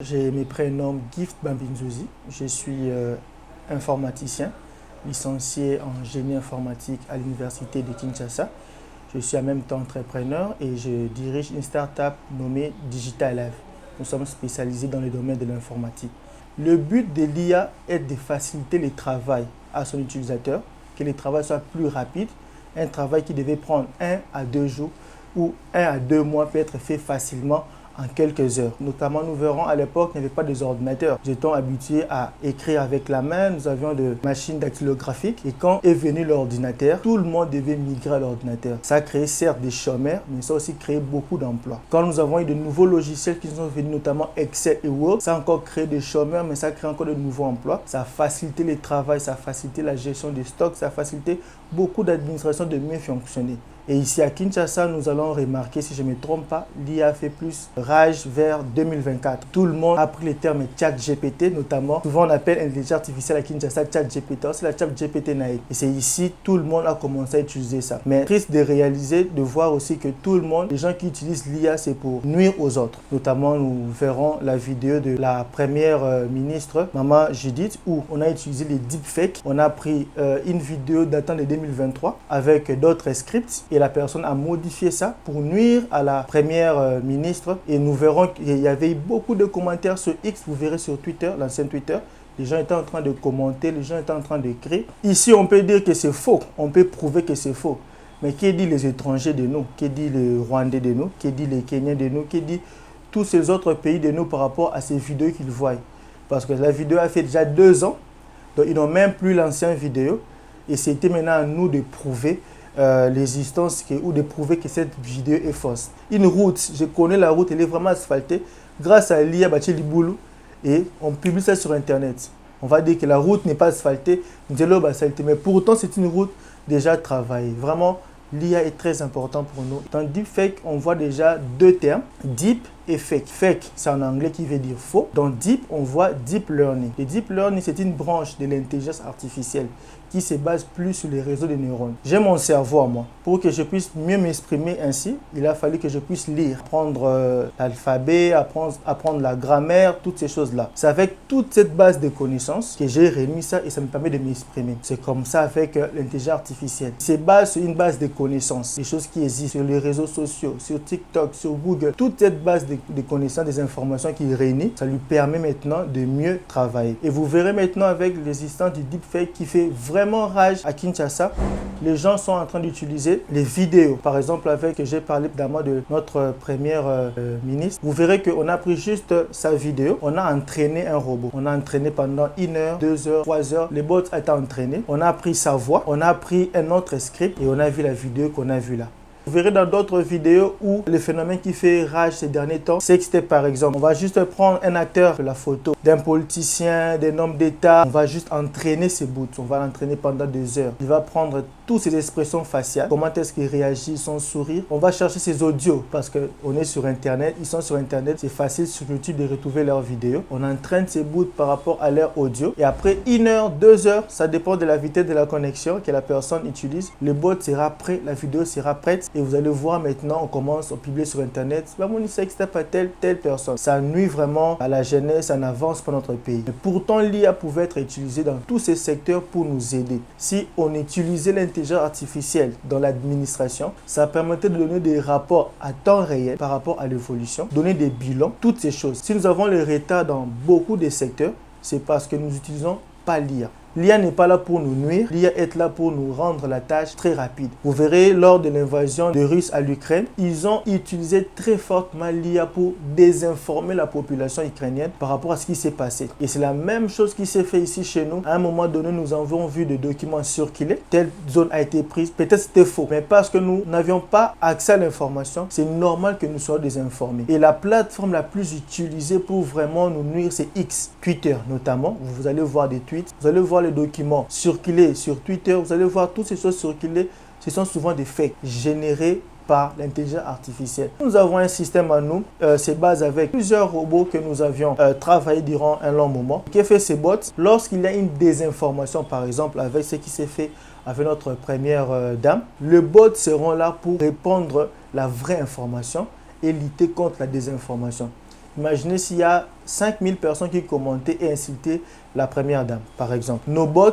Je me prénomme Gift Bambinzozi, je suis informaticien, licencié en génie informatique à l'université de Kinshasa. Je suis en même temps entrepreneur et je dirige une start-up nommée Digital Life. Nous sommes spécialisés dans le domaine de l'informatique. Le but de l'IA est de faciliter le travail à son utilisateur, que le travail soit plus rapide. Un travail qui devait prendre 1 à 2 jours ou 1 à 2 mois peut être fait facilement en quelques heures. Notamment, nous verrons à l'époque, il n'y avait pas des ordinateurs. Nous étions habitués à écrire avec la main, nous avions des machines dactylographiques et quand est venu l'ordinateur, tout le monde devait migrer à l'ordinateur. Ça a créé certes des chômeurs, mais ça a aussi créé beaucoup d'emplois. Quand nous avons eu de nouveaux logiciels qui sont venus, notamment Excel et Word, ça a encore créé des chômeurs, mais ça a créé encore de nouveaux emplois. Ça a facilité le travail, ça a facilité la gestion des stocks, ça a facilité beaucoup d'administrations de mieux fonctionner. Et ici à Kinshasa, nous allons remarquer, si je ne me trompe pas, l'IA fait plus rage vers 2024. Tout le monde a pris le terme ChatGPT, notamment. Souvent, on appelle intelligence artificielle à Kinshasa ChatGPT. C'est la ChatGPT naïve. Et c'est ici, tout le monde a commencé à utiliser ça. Mais triste de réaliser, de voir aussi que tout le monde, les gens qui utilisent l'IA, c'est pour nuire aux autres. Notamment, nous verrons la vidéo de la première ministre, Maman Judith, où on a utilisé les deepfakes. On a pris une vidéo datant de 2023 avec d'autres scripts. Et la personne a modifié ça pour nuire à la première ministre. Et nous verrons qu'il y avait eu beaucoup de commentaires sur X, vous verrez sur Twitter, l'ancien Twitter. Les gens étaient en train de commenter, les gens étaient en train d'écrire. Ici, on peut dire que c'est faux, on peut prouver que c'est faux. Mais qui dit les étrangers de nous? Qui dit les Rwandais de nous? Qui dit les Kenyans de nous? Qui dit tous ces autres pays de nous par rapport à ces vidéos qu'ils voient? Parce que la vidéo a fait déjà 2 ans, donc ils n'ont même plus l'ancienne vidéo. Et c'était maintenant à nous de prouver l'existence ou de prouver que cette vidéo est fausse. Une route, je connais la route, elle est vraiment asphaltée. Grâce à l'IA Bacheliboulou, et on publie ça sur Internet. On va dire que la route n'est pas asphaltée, mais pourtant c'est une route déjà travaillée. Vraiment, l'IA est très important pour nous. Dans deepfake, on voit déjà 2 termes, deep et fake. Fake, c'est en anglais qui veut dire faux. Dans deep, on voit deep learning. Le deep learning, c'est une branche de l'intelligence artificielle qui se base plus sur les réseaux de neurones. J'ai mon cerveau à moi. Pour que je puisse mieux m'exprimer ainsi, il a fallu que je puisse lire, apprendre l'alphabet, apprendre la grammaire, toutes ces choses-là. C'est avec toute cette base de connaissances que j'ai réuni ça et ça me permet de m'exprimer. C'est comme ça avec l'intelligence artificielle. C'est base sur une base de connaissances, des choses qui existent sur les réseaux sociaux, sur TikTok, sur Google. Toute cette base de connaissances, des informations qu'il réunit, ça lui permet maintenant de mieux travailler. Et vous verrez maintenant avec l'existence du deepfake qui fait vraiment rage à Kinshasa. Les gens sont en train d'utiliser les vidéos. Par exemple, avec, j'ai parlé évidemment de notre première ministre. Vous verrez qu'on a pris juste sa vidéo. On a entraîné un robot. On a entraîné pendant 1 heure, 2 heures, 3 heures. Les bots ont été entraînés. On a pris sa voix. On a pris un autre script et on a vu la vidéo qu'on a vue là. Vous verrez dans d'autres vidéos où le phénomène qui fait rage ces derniers temps, c'est que c'était par exemple, on va juste prendre un acteur de la photo, d'un politicien, d'un homme d'État, on va juste entraîner ses bouts, on va l'entraîner pendant 2 heures. Il va prendre toutes ses expressions faciales, comment est-ce qu'il réagit, son sourire. On va chercher ses audios parce qu'on est sur Internet, ils sont sur Internet, c'est facile sur YouTube de retrouver leurs vidéos. On entraîne ces bouts par rapport à leur audio et après 1 heure, 2 heures, ça dépend de la vitesse de la connexion que la personne utilise. Le bot sera prêt, la vidéo sera prête. Et vous allez voir maintenant, on commence à publier sur Internet. Mon sexe tape à telle personne. Ça nuit vraiment à la jeunesse, ça n'avance pas notre pays. Mais pourtant, l'IA pouvait être utilisée dans tous ces secteurs pour nous aider. Si on utilisait l'intelligence artificielle dans l'administration, ça permettait de donner des rapports à temps réel par rapport à l'évolution, donner des bilans, toutes ces choses. Si nous avons le retard dans beaucoup de secteurs, c'est parce que nous n'utilisons pas l'IA. L'IA n'est pas là pour nous nuire, l'IA est là pour nous rendre la tâche très rapide. Vous verrez, lors de l'invasion des Russes à l'Ukraine, ils ont utilisé très fortement l'IA pour désinformer la population ukrainienne par rapport à ce qui s'est passé. Et c'est la même chose qui s'est fait ici chez nous. À un moment donné, nous avons vu des documents circuler. Telle zone a été prise. Peut-être c'était faux, mais parce que nous n'avions pas accès à l'information, c'est normal que nous soyons désinformés. Et la plateforme la plus utilisée pour vraiment nous nuire, c'est X, Twitter notamment. Vous allez voir des tweets, vous allez voir les documents circuler sur Twitter, vous allez voir toutes ces choses circuler, ce sont souvent des fakes générés par l'intelligence artificielle. Nous avons un système à nous, c'est basé avec plusieurs robots que nous avions travaillé durant un long moment. Qui fait ces bots? Lorsqu'il y a une désinformation, par exemple, avec ce qui s'est fait avec notre première dame, les bots seront là pour répondre la vraie information et lutter contre la désinformation. Imaginez s'il y a 5000 personnes qui commentaient et insultaient la première dame, par exemple. Nos bots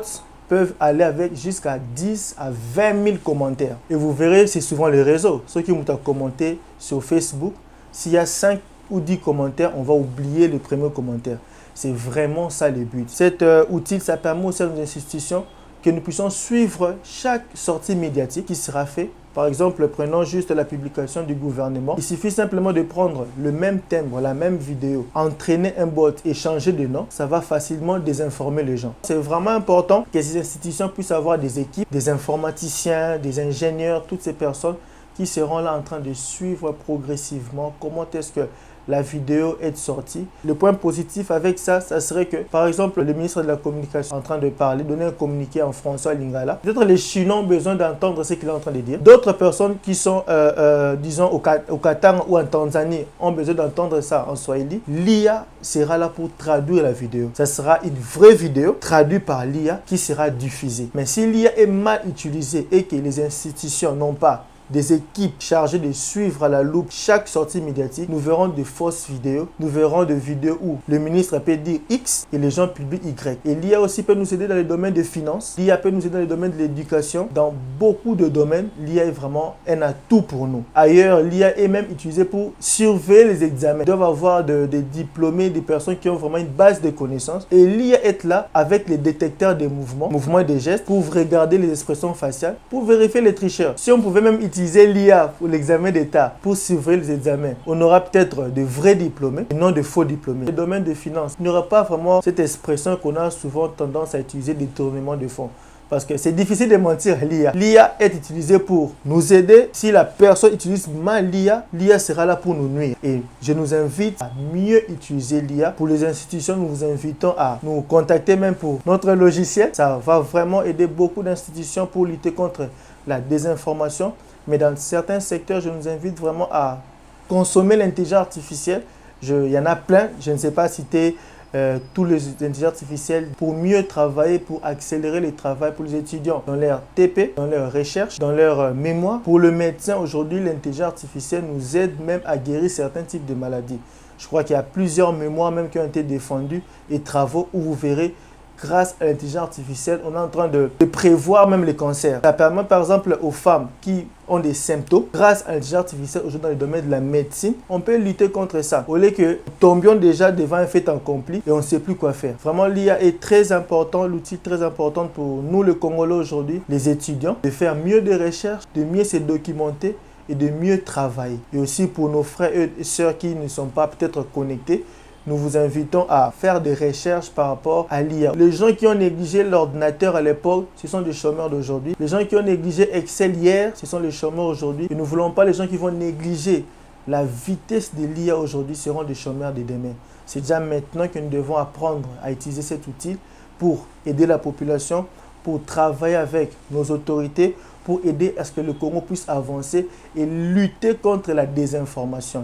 peuvent aller avec jusqu'à 10 à 20 000 commentaires. Et vous verrez, c'est souvent les réseaux. Ceux qui vont commenter sur Facebook, s'il y a 5 ou 10 commentaires, on va oublier le premier commentaire. C'est vraiment ça le but. Cet outil, ça permet aussi à nos institutions que nous puissions suivre chaque sortie médiatique qui sera faite. Par exemple, prenons juste la publication du gouvernement. Il suffit simplement de prendre le même thème, la même vidéo, entraîner un bot et changer de nom. Ça va facilement désinformer les gens. C'est vraiment important que ces institutions puissent avoir des équipes, des informaticiens, des ingénieurs, toutes ces personnes qui seront là en train de suivre progressivement comment est-ce que la vidéo est sortie. Le point positif avec ça, ça serait que, par exemple, le ministre de la Communication est en train de parler, donner un communiqué en François Lingala. Peut-être les Chinois ont besoin d'entendre ce qu'il est en train de dire. D'autres personnes qui sont, disons, au Qatar ou en Tanzanie ont besoin d'entendre ça en Swahili. L'IA sera là pour traduire la vidéo. Ça sera une vraie vidéo traduite par l'IA qui sera diffusée. Mais si l'IA est mal utilisée et que les institutions n'ont pas des équipes chargées de suivre à la loupe chaque sortie médiatique, nous verrons de fausses vidéos, nous verrons des vidéos où le ministre peut dire X et les gens publient Y. Et l'IA aussi peut nous aider dans les domaines de finances, l'IA peut nous aider dans les domaines de l'éducation, dans beaucoup de domaines, l'IA est vraiment un atout pour nous. Ailleurs, l'IA est même utilisée pour surveiller les examens. Ils doivent avoir des diplômés, des personnes qui ont vraiment une base de connaissances. Et l'IA est là avec les détecteurs des mouvements et des gestes pour regarder les expressions faciales, pour vérifier les tricheurs. Si on pouvait même utiliser l'IA pour l'examen d'État, pour surveiller les examens, on aura peut-être de vrais diplômés et non de faux diplômés. Dans le domaine des finances, il n'y aura pas vraiment cette expression qu'on a souvent tendance à utiliser, détournement de fonds. Parce que c'est difficile de mentir l'IA. L'IA est utilisée pour nous aider. Si la personne utilise mal l'IA, l'IA sera là pour nous nuire. Et je nous invite à mieux utiliser l'IA. Pour les institutions, nous vous invitons à nous contacter même pour notre logiciel. Ça va vraiment aider beaucoup d'institutions pour lutter contre la désinformation. Mais dans certains secteurs, je nous invite vraiment à consommer l'intelligence artificielle. Il y en a plein. Je ne sais pas citer tous les intelligences artificielles pour mieux travailler, pour accélérer le travail pour les étudiants dans leur TP, dans leur recherche, dans leur mémoire. Pour le médecin, aujourd'hui, l'intelligence artificielle nous aide même à guérir certains types de maladies. Je crois qu'il y a plusieurs mémoires même qui ont été défendues et travaux où vous verrez, grâce à l'intelligence artificielle, on est en train de prévoir même les cancers. Ça permet par exemple aux femmes qui ont des symptômes. Grâce à l'intelligence artificielle, aujourd'hui dans le domaine de la médecine, on peut lutter contre ça. Au lieu que nous tombions déjà devant un fait accompli et on ne sait plus quoi faire. Vraiment, l'IA est très important, l'outil très important pour nous, le Congolais aujourd'hui, les étudiants, de faire mieux de recherches, de mieux se documenter et de mieux travailler. Et aussi pour nos frères et sœurs qui ne sont pas peut-être connectés, nous vous invitons à faire des recherches par rapport à l'IA. Les gens qui ont négligé l'ordinateur à l'époque, ce sont des chômeurs d'aujourd'hui. Les gens qui ont négligé Excel hier, ce sont les chômeurs aujourd'hui. Et nous ne voulons pas les gens qui vont négliger la vitesse de l'IA aujourd'hui seront des chômeurs de demain. C'est déjà maintenant que nous devons apprendre à utiliser cet outil pour aider la population, pour travailler avec nos autorités, pour aider à ce que le Congo puisse avancer et lutter contre la désinformation.